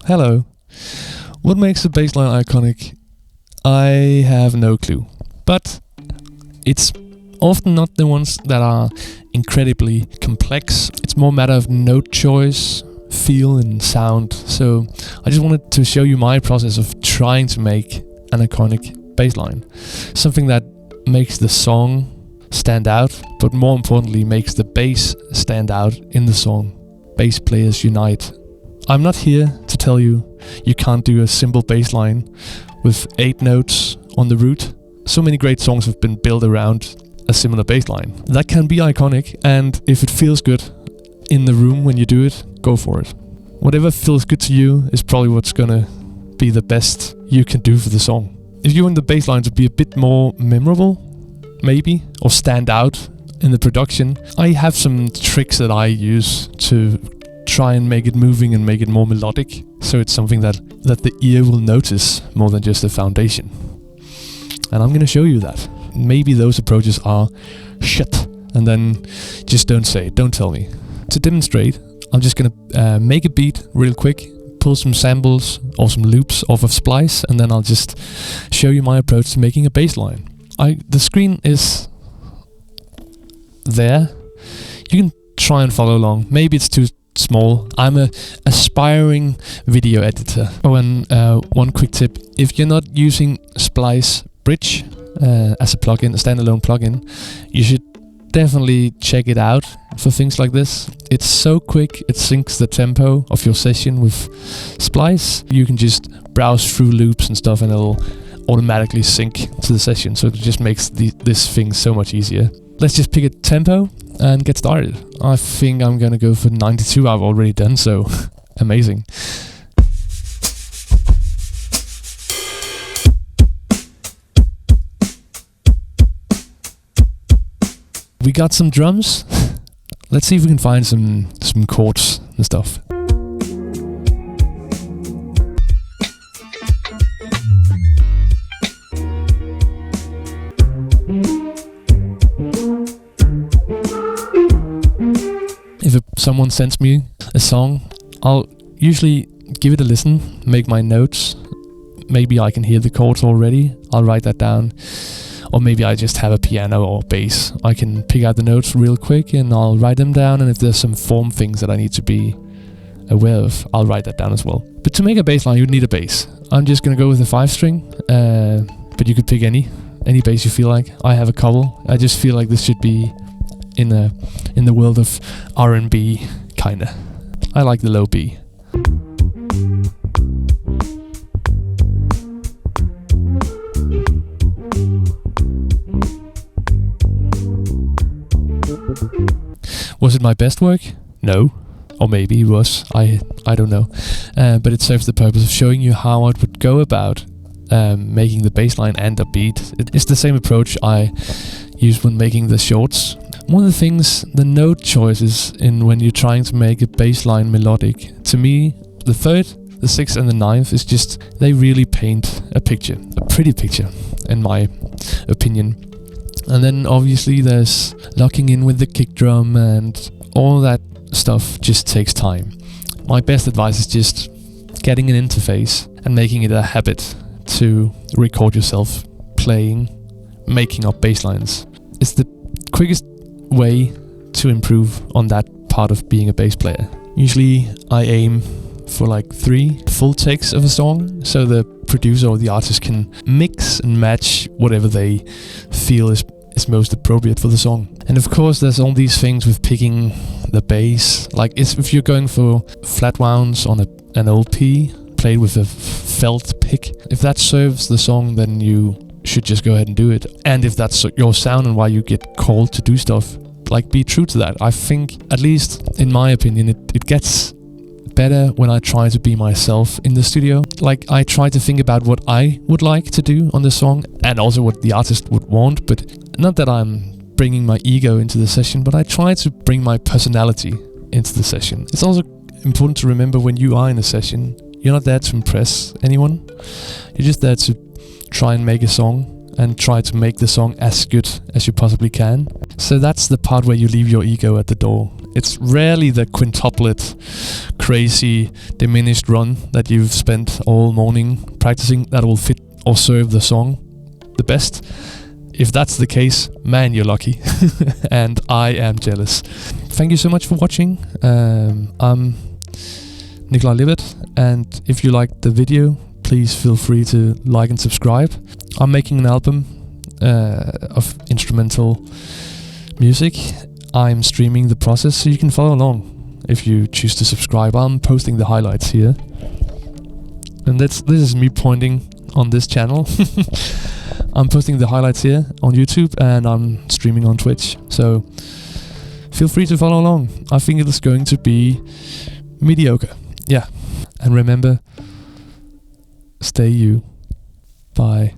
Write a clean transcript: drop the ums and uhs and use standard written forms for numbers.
Hello. What makes a bassline iconic? I have no clue. But it's often not the ones that are incredibly complex. It's more a matter of note choice, feel and sound. So I just wanted to show you my process of trying to make an iconic bassline. Something that makes the song stand out, but more importantly makes the bass stand out in the song. Bass players unite. I'm not here to tell you can't do a simple bass line with 8 notes on the root. So many great songs have been built around a similar bass line. That can be iconic, and if it feels good in the room when you do it, go for it. Whatever feels good to you is probably what's gonna be the best you can do for the song. If you want the bass line to be a bit more memorable, maybe, or stand out in the production, I have some tricks that I use to try and make it moving and make it more melodic, so it's something that the ear will notice more than just a foundation. And I'm gonna show you that. Maybe those approaches are shit, and then just don't say it, don't tell me. To demonstrate, I'm just gonna make a beat real quick, pull some samples or some loops off of Splice, and then I'll just show you my approach to making a bass line. The screen is there. You can try and follow along. Maybe it's too small. I'm a aspiring video editor. Oh, and one quick tip: if you're not using Splice Bridge as a plugin, a standalone plugin, you should definitely check it out for things like this. It's so quick. It syncs the tempo of your session with Splice. You can just browse through loops and stuff, and it'll automatically sync to the session. So it just makes this thing so much easier. Let's just pick a tempo and get started. I think I'm gonna go for 92. I've already done so. Amazing. We got some drums. Let's see if we can find some chords and stuff. If someone sends me a song, I'll usually give it a listen, make my notes. Maybe I can hear the chords already. I'll write that down. Or maybe I just have a piano or bass. I can pick out the notes real quick and I'll write them down, and if there's some form things that I need to be aware of, I'll write that down as well. But to make a bass line, you need a bass. I'm just gonna go with a 5-string, but you could pick any bass you feel like. I have a couple. I just feel like this should be in the world of R&B, kinda. I like the low B. Was it my best work? No. Or maybe it was. I don't know. But it serves the purpose of showing you how I would go about making the bass line and a beat. It's the same approach I use when making the shorts. One of the things, the note choices in when you're trying to make a bass line melodic, to me, the 3rd, the 6th and the 9th is just, they really paint a picture, a pretty picture, in my opinion. And then obviously there's locking in with the kick drum, and all that stuff just takes time. My best advice is just getting an interface and making it a habit to record yourself playing, making up bass lines. It's the quickest way to improve on that part of being a bass player. Usually I aim for like 3 full takes of a song, so the producer or the artist can mix and match whatever they feel is most appropriate for the song. And of course there's all these things with picking the bass, like if you're going for flat wounds on an LP played with a felt pick, if that serves the song, then you should just go ahead and do it. And if that's your sound and why you get called to do stuff, like, be true to that. I think, at least in my opinion, it gets better when I try to be myself in the studio. Like, I try to think about what I would like to do on the song, and also what the artist would want, but not that I'm bringing my ego into the session, but I try to bring my personality into the session. It's also important to remember, when you are in a session, you're not there to impress anyone. You're just there to try and make a song, and try to make the song as good as you possibly can. So that's the part where you leave your ego at the door. It's rarely the quintuplet, crazy, diminished run that you've spent all morning practicing that will fit or serve the song the best. If that's the case, man, you're lucky. And I am jealous. Thank you so much for watching. I'm Nikolaj Lippert, and if you liked the video, please feel free to like and subscribe. I'm making an album of instrumental music. I'm streaming the process, so you can follow along if you choose to subscribe. I'm posting the highlights here. And this is me pointing on this channel. I'm posting the highlights here on YouTube, and I'm streaming on Twitch. So feel free to follow along. I think it's going to be mediocre. Yeah. And remember, stay you. Bye.